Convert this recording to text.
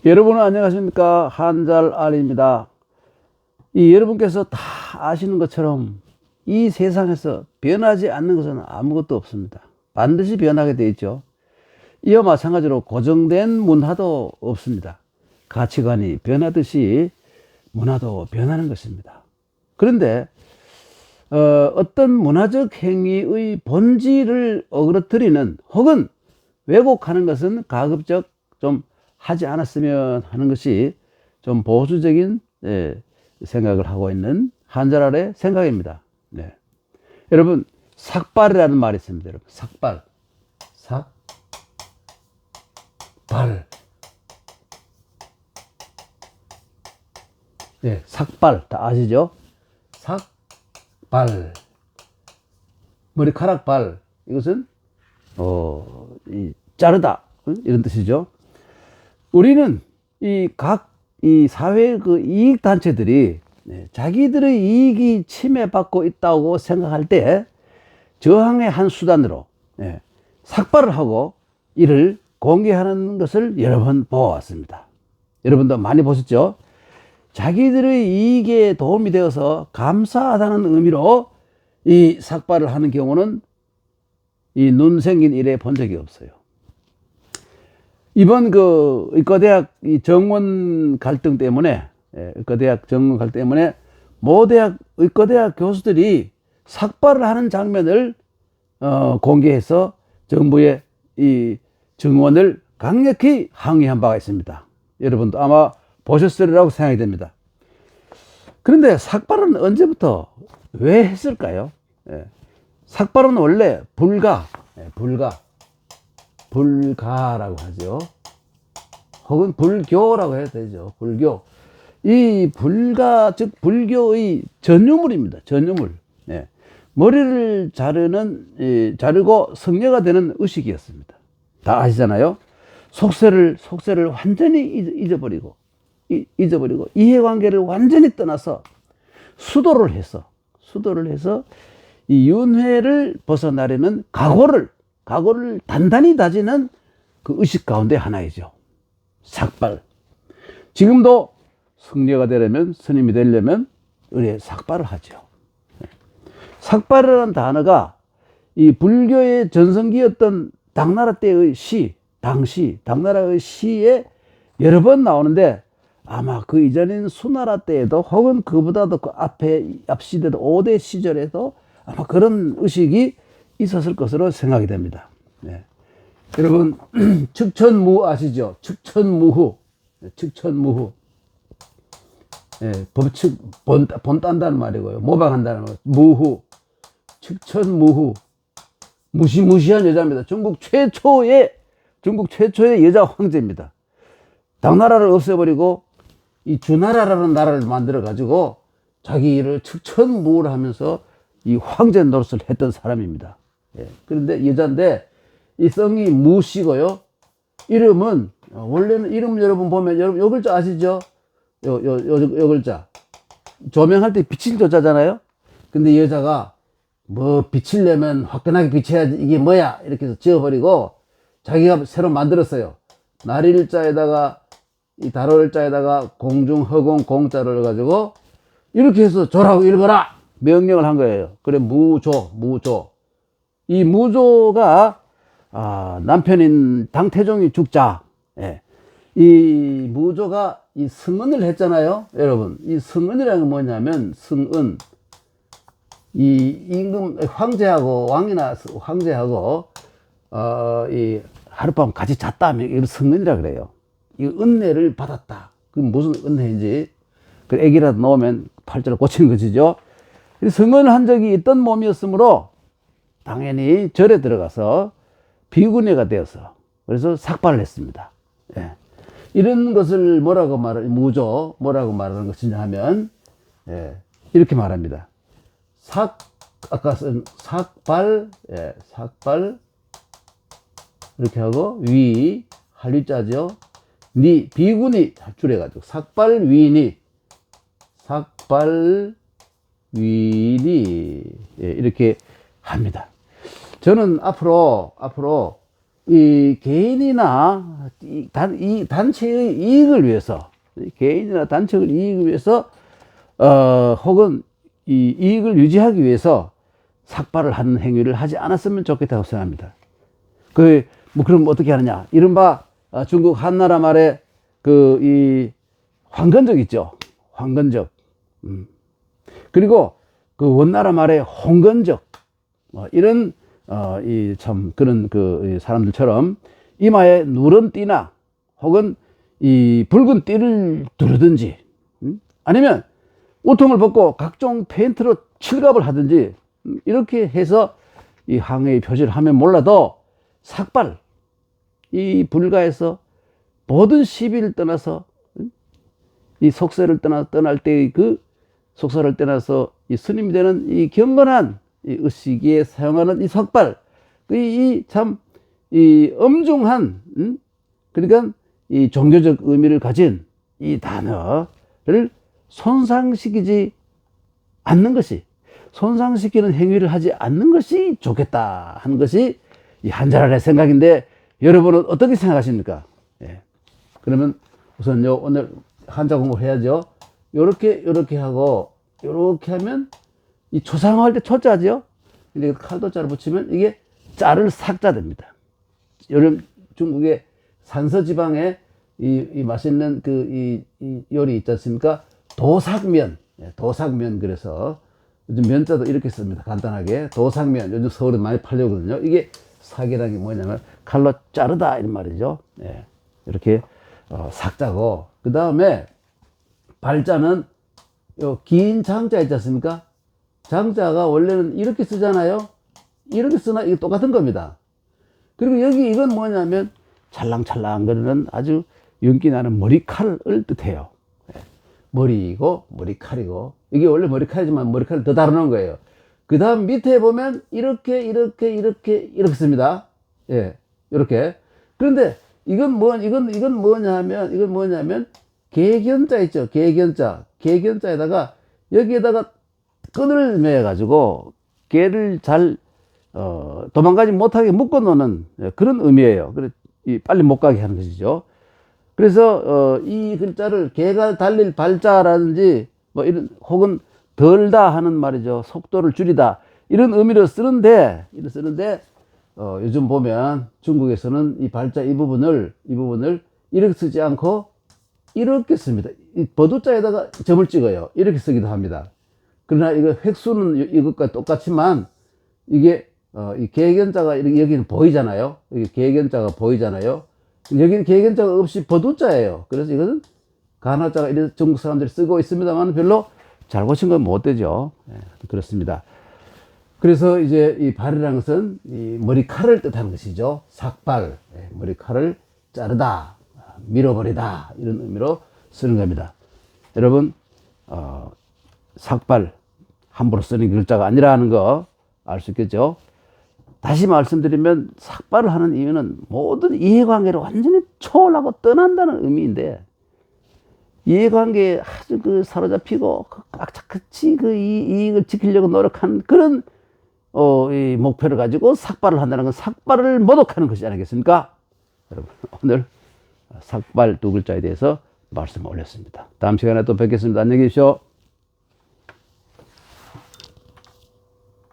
여러분 안녕하십니까? 한잘알입니다. 여러분께서 다 아시는 것처럼 이 세상에서 변하지 않는 것은 아무것도 없습니다. 반드시 변하게 되어 있죠. 이와 마찬가지로 고정된 문화도 없습니다. 가치관이 변하듯이 문화도 변하는 것입니다. 그런데 어떤 문화적 행위의 본질을 어그러뜨리는 혹은 왜곡하는 것은 가급적 좀 하지 않았으면 하는 것이 좀 보수적인 생각을 하고 있는 한잘알의 생각입니다. 네. 여러분, 삭발이라는 말이 있습니다. 여러분, 삭발, 삭발. 네, 삭발 다 아시죠? 삭발, 머리카락 발. 이것은 자르다 이런 뜻이죠. 우리는 이 사회 그 이익 단체들이 자기들의 이익이 침해받고 있다고 생각할 때 저항의 한 수단으로 삭발을 하고 이를 공개하는 것을 여러 번 보아왔습니다. 여러분도 많이 보셨죠? 자기들의 이익에 도움이 되어서 감사하다는 의미로 이 삭발을 하는 경우는 이 눈 생긴 이래 본 적이 없어요. 이번 그 의과대학 정원 갈등 때문에 의과대학 정원 갈등 때문에 모 대학 의과대학 교수들이 삭발을 하는 장면을 공개해서 정부의 이 정원을 강력히 항의한 바가 있습니다. 여러분도 아마 보셨으리라고 생각이 됩니다. 그런데 삭발은 언제부터 왜 했을까요? 삭발은 원래 불가라고 하죠. 혹은 불교라고 해도 되죠. 불교. 이 불가, 즉 불교의 전유물입니다. 전유물. 머리를 자르고 성녀가 되는 의식이었습니다. 다 아시잖아요. 속세를 완전히 잊어버리고 이해관계를 완전히 떠나서 수도를 해서 이 윤회를 벗어나려는 각오를 단단히 다지는 그 의식 가운데 하나이죠. 삭발. 지금도 성녀가 되려면, 스님이 되려면 의례 삭발을 하죠. 삭발이라는 단어가 이 불교의 전성기였던 당나라 때의 당나라의 시에 여러 번 나오는데 아마 그 이전인 수나라 때에도 혹은 그보다도 그 앞 시대도 5대 시절에도 아마 그런 의식이 있었을 것으로 생각이 됩니다. 여러분, 측천무 아시죠? 측천무후. 법칙, 본 딴다는 말이고요. 모방한다는 말. 무후. 측천무후. 무시무시한 여자입니다. 중국 최초의 여자 황제입니다. 당나라를 없애버리고 이 주나라라는 나라를 만들어 가지고 자기 일을 측천무후를 하면서 이 황제 노릇을 했던 사람입니다. 그런데 여자인데 이 성이 무씨고요. 이름은 원래는 이름 여러분 보면 여러분 요 글자 아시죠? 요 글자 조명할 때 비칠 조자잖아요. 근데 여자가 뭐 비치려면 화끈하게 비쳐야지 이게 뭐야 이렇게 해서 지어버리고 자기가 새로 만들었어요. 날일자에다가 이 달월자에다가 공중허공 공자를 넣어가지고 이렇게 해서 조라고 읽어라 명령을 한 거예요. 그래 무조. 이 무조가 남편인 당태종이 죽자. 이 무조가 이 승언을 했잖아요. 여러분, 이 승언이라는 건 뭐냐면 승언. 이 임금 황제하고 왕이나 황제하고 이 하룻밤 같이 잤다면 이걸 승언이라 그래요. 이 은혜를 받았다. 그 무슨 은혜인지 그 애기라도 넣으면 팔자를 고치는 것이죠. 승언을 한 적이 있던 몸이었으므로 당연히 절에 들어가서 비구니가 되어서 그래서 삭발을 했습니다. 이런 것을 뭐라고 뭐라고 말하는 것이냐 하면 이렇게 말합니다. 아까 쓴 삭발 이렇게 하고 한리자죠. 비구니 줄여가지고 삭발위니 이렇게 합니다. 저는 앞으로 이 개인이나 이 단체의 이익을 위해서, 개인이나 단체의 이익을 위해서, 혹은 이 이익을 유지하기 위해서 삭발을 하는 행위를 하지 않았으면 좋겠다고 생각합니다. 그럼 어떻게 하느냐? 이른바 중국 한나라 말에 이 황건적 있죠. 황건적. 그리고 그 원나라 말에 홍건적. 이런 이 참 그런 이 사람들처럼 이마에 누런 띠나 혹은 이 붉은 띠를 두르든지, 아니면 옷통을 벗고 각종 페인트로 칠갑을 하든지, 이렇게 해서 이 항해의 표시를 하면 몰라도 삭발, 이 불가에서 모든 시비를 떠나서, 이 속세를 떠날 때의 그 속세를 떠나서 이 스님이 되는 이 경건한 이 의식에 사용하는 이 삭발, 이 엄중한, 그러니까 이 종교적 의미를 가진 이 단어를 손상시키지 않는 것이, 손상시키는 행위를 하지 않는 것이 좋겠다 하는 것이 이 한자랄의 생각인데, 여러분은 어떻게 생각하십니까? 예. 그러면 우선요, 오늘 한자 공부를 해야죠. 요렇게 하고, 요렇게 하면 이 초상화할 때 초자죠? 근데 칼도자를 붙이면 이게 자를 삭자 됩니다. 요즘 중국의 산서지방에 이 맛있는 이 요리 있지 않습니까? 도삭면. 도삭면. 그래서 요즘 면자도 이렇게 씁니다. 간단하게. 도삭면. 요즘 서울에 많이 팔려거든요. 이게 삭이라는 게 뭐냐면 칼로 자르다 이런 말이죠. 예. 이렇게 삭자고, 그 다음에 발자는 요 긴 장자 있지 않습니까? 장자가 원래는 이렇게 쓰잖아요. 이렇게 쓰나 이게 똑같은 겁니다. 그리고 여기 이건 뭐냐면 찰랑찰랑 거리는 아주 윤기 나는 머리칼을 뜻해요. 머리이고 머리칼이고, 이게 원래 머리칼이지만 머리칼을 더 다루는 거예요. 그 다음 밑에 보면 이렇게 씁니다. 예, 이렇게. 그런데 이건 뭐냐면 개견자 있죠. 개견자에다가 여기에다가 끈을 매어 가지고 개를 잘 도망가지 못하게 묶어 놓는 그런 의미예요. 그래 빨리 못 가게 하는 것이죠. 그래서 이 글자를 개가 달릴 발자라든지 뭐 이런, 혹은 덜다 하는 말이죠. 속도를 줄이다, 이런 의미로 쓰는데 요즘 보면 중국에서는 이 발자 이 부분을 이렇게 쓰지 않고 이렇게 씁니다. 이 버두자에다가 점을 찍어요. 이렇게 쓰기도 합니다. 그러나 이거 획수는 이것과 똑같지만 이게 이 개견자가 여기는 보이잖아요. 여기 개견자가 보이잖아요. 여기는 개견자가 없이 버두자예요. 그래서 이것은 가나자가 이런 중국 사람들이 쓰고 있습니다만 별로 잘 고친 건 못 되죠. 예, 그렇습니다. 그래서 이제 이 발이라는 것은 이 머리칼을 뜻하는 것이죠. 삭발, 머리칼을 자르다, 밀어버리다, 이런 의미로 쓰는 겁니다. 여러분, 삭발 함부로 쓰는 글자가 아니라는 거 알 수 있겠죠. 다시 말씀드리면 삭발을 하는 이유는 모든 이해관계를 완전히 초월하고 떠난다는 의미인데, 이해관계에 아주 사로잡히고 악착같이 이 이익을 지키려고 노력한 그런 이 목표를 가지고 삭발을 한다는 건 삭발을 모독하는 것이 아니겠습니까? 여러분, 오늘 삭발 두 글자에 대해서 말씀을 올렸습니다. 다음 시간에 또 뵙겠습니다. 안녕히 계십시오.